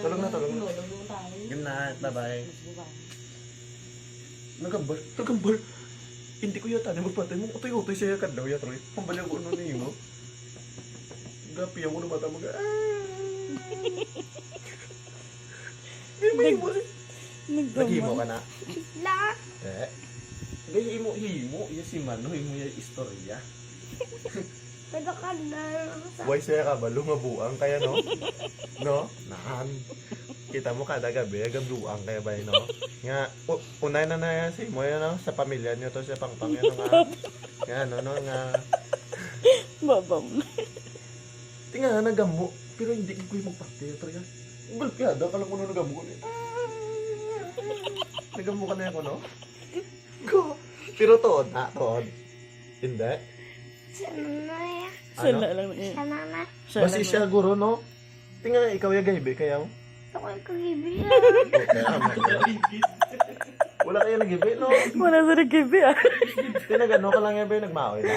Tulog na. Game na, bye-bye. Nagambal. Hindi ko yata na magpatay mo. Utoy-utoy siya ka daw ya, Troy. Pambalihan ko ano niyo mo. Gapi ako na mata mga. Himo. Naghimo ka na? La. Himo. Iya si Mano, himo yung istorya. Nagkakan na. Why siya ka ba? Lumabuang kaya no? No? Nahan. Kita mo kada gabi, gabuang kaya ba no? Nga, unay na yan si mo yan no? Sa pamilya niyo to siya pangpang yan nga. Nga no, nga. Babam. Tinga nga nagamo, pero hindi ko yung magpati. Ito yan. Balpiyada ka lang kung nagamo ko. Nagamo ka na yan ko no? Go! Pero toon, toon. Hindi? Sanay. Sala lang na yun. Sanana. Basi siya guro no? Tinga ikaw yung gaybe, kaya mo? Ako yung kagibiyan. Wala kayo nag-ibe, no? Wala sa nagkibi ah. Tinagano ka lang yan ba yung nagmaoy na?